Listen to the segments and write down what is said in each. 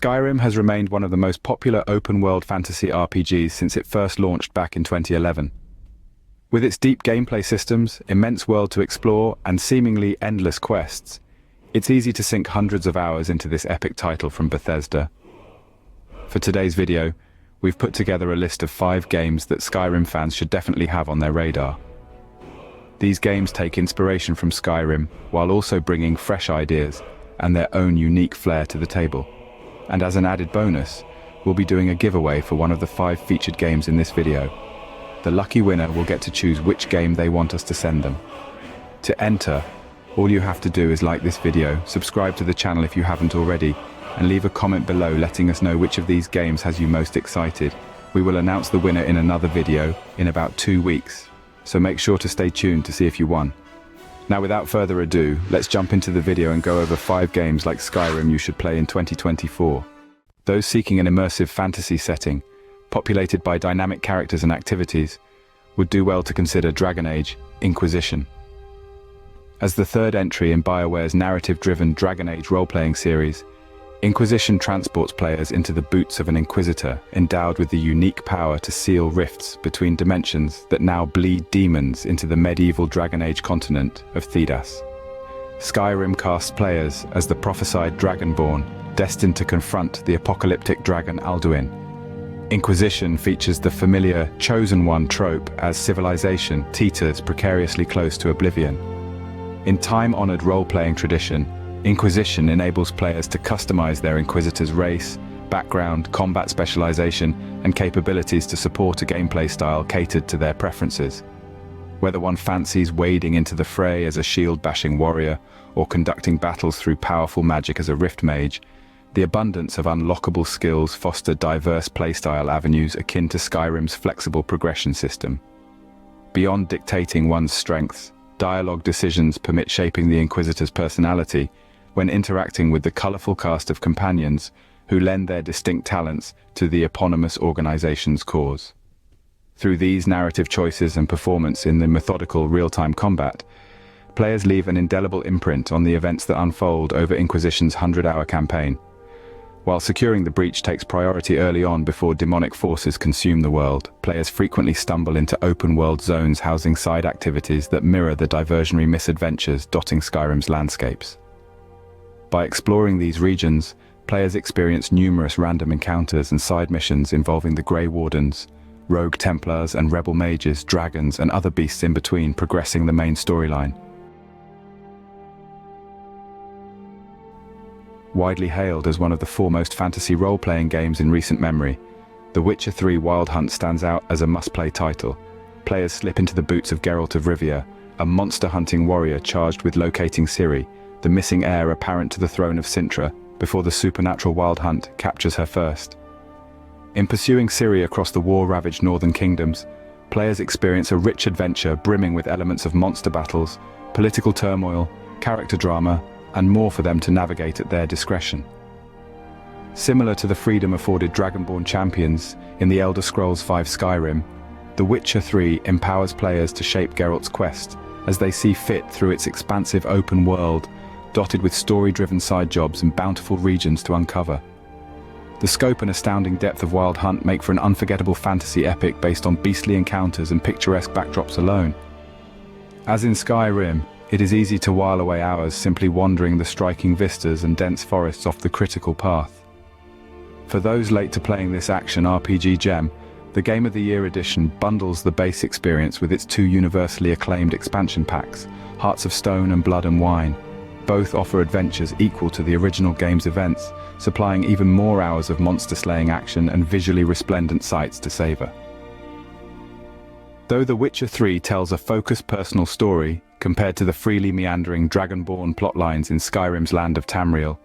Skyrim has remained one of the most popular open-world fantasy RPGs since it first launched back in 2011. With its deep gameplay systems, immense world to explore, and seemingly endless quests, it's easy to sink hundreds of hours into this epic title from Bethesda. For today's video, we've put together a list of 5 games that Skyrim fans should definitely have on their radar. These games take inspiration from Skyrim, while also bringing fresh ideas and their own unique flair to the table. And as an added bonus, we'll be doing a giveaway for one of the 5 featured games in this video. The lucky winner will get to choose which game they want us to send them. To enter, all you have to do is like this video, subscribe to the channel if you haven't already, and leave a comment below letting us know which of these games has you most excited. We will announce the winner in another video in about 2 weeks, so make sure to stay tuned to see if you won. Now, without further ado, let's jump into the video and go over 5 games like Skyrim you should play in 2024. Those seeking an immersive fantasy setting, populated by dynamic characters and activities, would do well to consider Dragon Age Inquisition. As the third entry in BioWare's narrative-driven Dragon Age role-playing series, Inquisition transports players into the boots of an Inquisitor endowed with the unique power to seal rifts between dimensions that now bleed demons into the medieval Dragon Age continent of Thedas. Skyrim casts players as the prophesied Dragonborn, destined to confront the apocalyptic dragon Alduin. Inquisition features the familiar Chosen One trope as civilization teeters precariously close to oblivion. In time-honored role-playing tradition, Inquisition enables players to customize their Inquisitor's race, background, combat specialization, and capabilities to support a gameplay style catered to their preferences. Whether one fancies wading into the fray as a shield-bashing warrior, or conducting battles through powerful magic as a rift mage, the abundance of unlockable skills foster diverse playstyle avenues akin to Skyrim's flexible progression system. Beyond dictating one's strengths, dialogue decisions permit shaping the Inquisitor's personality when interacting with the colorful cast of companions who lend their distinct talents to the eponymous organization's cause. Through these narrative choices and performance in the methodical real-time combat, players leave an indelible imprint on the events that unfold over Inquisition's 100-hour campaign. While securing the breach takes priority early on before demonic forces consume the world, players frequently stumble into open-world zones housing side activities that mirror the diversionary misadventures dotting Skyrim's landscapes. By exploring these regions, players experience numerous random encounters and side missions involving the Grey Wardens, rogue Templars and rebel mages, dragons and other beasts in between, progressing the main storyline. Widely hailed as one of the foremost fantasy role-playing games in recent memory, The Witcher 3 Wild Hunt stands out as a must-play title. Players slip into the boots of Geralt of Rivia, a monster-hunting warrior charged with locating Ciri, the missing heir apparent to the throne of Sintra, before the supernatural Wild Hunt captures her first. In pursuing Ciri across the war-ravaged northern kingdoms, players experience a rich adventure brimming with elements of monster battles, political turmoil, character drama, and more for them to navigate at their discretion. Similar to the freedom afforded Dragonborn champions in the Elder Scrolls V Skyrim, The Witcher 3 empowers players to shape Geralt's quest as they see fit through its expansive open world, dotted with story-driven side jobs and bountiful regions to uncover. The scope and astounding depth of Wild Hunt make for an unforgettable fantasy epic based on beastly encounters and picturesque backdrops alone. As in Skyrim, it is easy to while away hours simply wandering the striking vistas and dense forests off the critical path. For those late to playing this action RPG gem, the Game of the Year edition bundles the base experience with its 2 universally acclaimed expansion packs, Hearts of Stone and Blood and Wine. Both offer adventures equal to the original game's events, supplying even more hours of monster-slaying action and visually resplendent sights to savor. Though The Witcher 3 tells a focused personal story, compared to the freely meandering Dragonborn plotlines in Skyrim's land of Tamriel,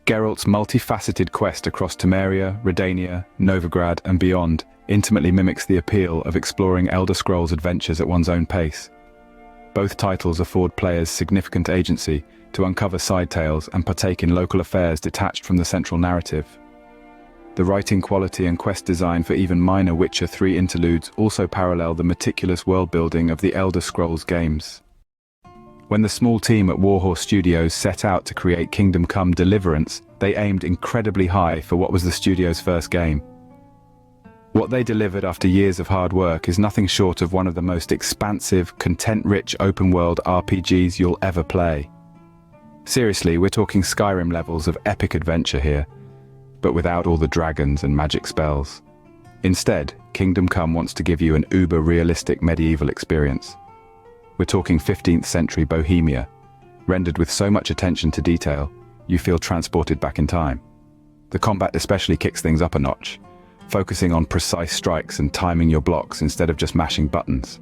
Geralt's multifaceted quest across Temeria, Redania, Novigrad and beyond intimately mimics the appeal of exploring Elder Scrolls adventures at one's own pace. Both titles afford players significant agency to uncover side tales and partake in local affairs detached from the central narrative. The writing quality and quest design for even minor Witcher 3 interludes also parallel the meticulous world-building of the Elder Scrolls games. When the small team at Warhorse Studios set out to create Kingdom Come: Deliverance, they aimed incredibly high for what was the studio's first game. What they delivered after years of hard work is nothing short of one of the most expansive, content-rich open-world RPGs you'll ever play. Seriously, we're talking Skyrim levels of epic adventure here, but without all the dragons and magic spells. Instead, Kingdom Come wants to give you an uber-realistic medieval experience. We're talking 15th century Bohemia, rendered with so much attention to detail, you feel transported back in time. The combat especially kicks things up a notch, focusing on precise strikes and timing your blocks instead of just mashing buttons.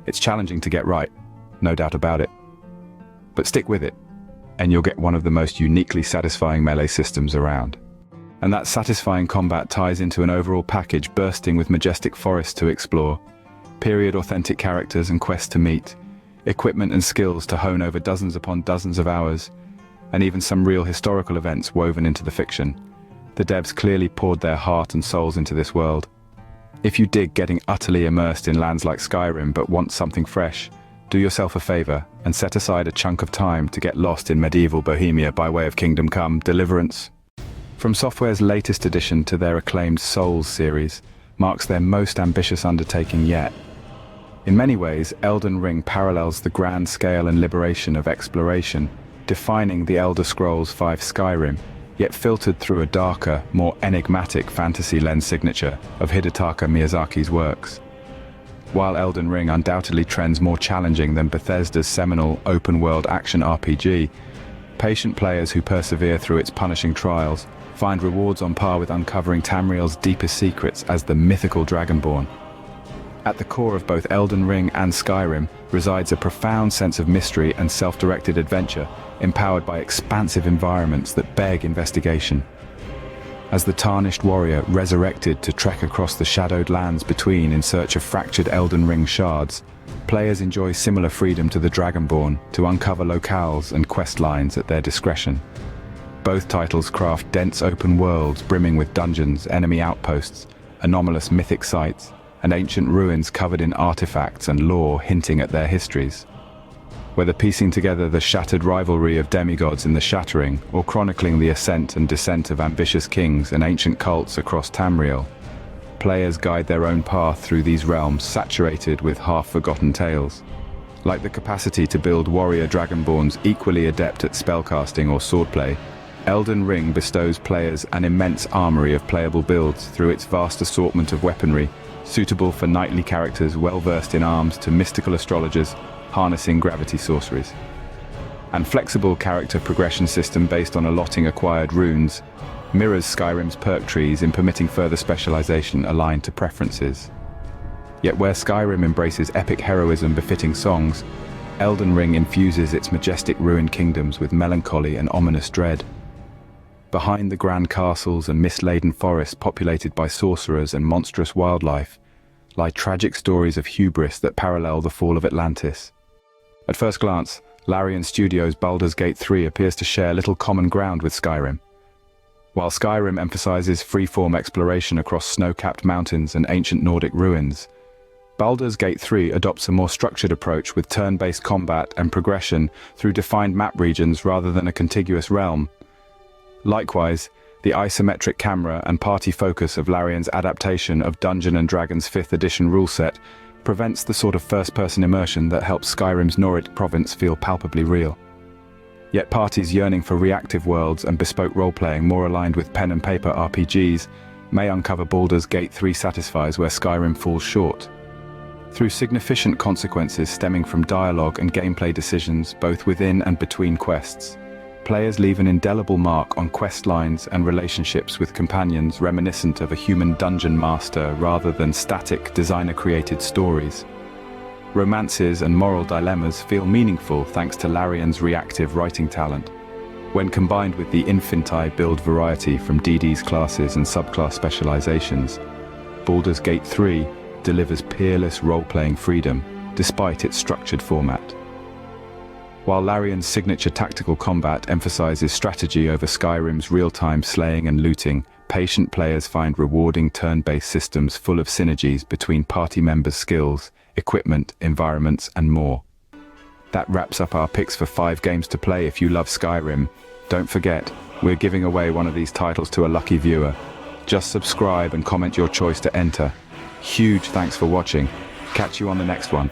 It's challenging to get right, no doubt about it. But stick with it, and you'll get one of the most uniquely satisfying melee systems around. And that satisfying combat ties into an overall package bursting with majestic forests to explore, period-authentic characters and quests to meet, equipment and skills to hone over dozens upon dozens of hours, and even some real historical events woven into the fiction. The devs clearly poured their heart and souls into this world. If you dig getting utterly immersed in lands like Skyrim but want something fresh, do yourself a favor and set aside a chunk of time to get lost in medieval Bohemia by way of Kingdom Come: Deliverance. From Software's latest addition to their acclaimed Souls series, marks their most ambitious undertaking yet. In many ways, Elden Ring parallels the grand scale and liberation of exploration, defining the Elder Scrolls V Skyrim, yet filtered through a darker, more enigmatic fantasy lens signature of Hidetaka Miyazaki's works. While Elden Ring undoubtedly trends more challenging than Bethesda's seminal open-world action RPG, patient players who persevere through its punishing trials find rewards on par with uncovering Tamriel's deepest secrets as the mythical Dragonborn. At the core of both Elden Ring and Skyrim resides a profound sense of mystery and self-directed adventure, empowered by expansive environments that beg investigation. As the tarnished warrior resurrected to trek across the shadowed lands between in search of fractured Elden Ring shards, players enjoy similar freedom to the Dragonborn to uncover locales and quest lines at their discretion. Both titles craft dense open worlds brimming with dungeons, enemy outposts, anomalous mythic sites, and ancient ruins covered in artifacts and lore hinting at their histories. Whether piecing together the shattered rivalry of demigods in the Shattering, or chronicling the ascent and descent of ambitious kings and ancient cults across Tamriel, players guide their own path through these realms saturated with half-forgotten tales. Like the capacity to build warrior dragonborns equally adept at spellcasting or swordplay, Elden Ring bestows players an immense armory of playable builds through its vast assortment of weaponry, suitable for knightly characters well-versed in arms to mystical astrologers harnessing gravity sorceries. And flexible character progression system based on allotting acquired runes mirrors Skyrim's perk trees in permitting further specialization aligned to preferences. Yet where Skyrim embraces epic heroism befitting songs, Elden Ring infuses its majestic ruined kingdoms with melancholy and ominous dread. Behind the grand castles and mist-laden forests populated by sorcerers and monstrous wildlife lie tragic stories of hubris that parallel the fall of Atlantis. At first glance, Larian Studios' Boulders Gate 3 appears to share little common ground with Skyrim. While Skyrim emphasizes free-form exploration across snow-capped mountains and ancient Nordic ruins, Baldur's Gate 3 adopts a more structured approach with turn-based combat and progression through defined map regions rather than a contiguous realm. Likewise, the isometric camera and party focus of Larian's adaptation of Dungeons & Dragons 5th edition rule set prevents the sort of first-person immersion that helps Skyrim's Nordic province feel palpably real. Yet parties yearning for reactive worlds and bespoke role-playing more aligned with pen-and-paper RPGs may uncover Baldur's Gate 3 satisfies where Skyrim falls short. Through significant consequences stemming from dialogue and gameplay decisions both within and between quests, players leave an indelible mark on quest lines and relationships with companions reminiscent of a human dungeon master rather than static designer-created stories. Romances and moral dilemmas feel meaningful thanks to Larian's reactive writing talent. When combined with the infantile build variety from DD's classes and subclass specializations, Baldur's Gate 3 delivers peerless role-playing freedom despite its structured format. While Larian's signature tactical combat emphasizes strategy over Skyrim's real-time slaying and looting, patient players find rewarding turn-based systems full of synergies between party members' skills, equipment, environments, and more. That wraps up our picks for 5 games to play if you love Skyrim. Don't forget, we're giving away one of these titles to a lucky viewer. Just subscribe and comment your choice to enter. Huge thanks for watching. Catch you on the next one.